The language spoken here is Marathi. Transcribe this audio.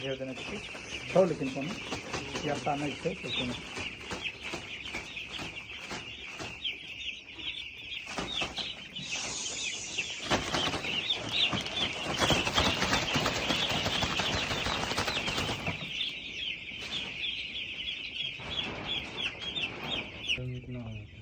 हे देण्यासाठी ठेवलं की पण जास्त आणायचं त्याच्याने कमीत नाही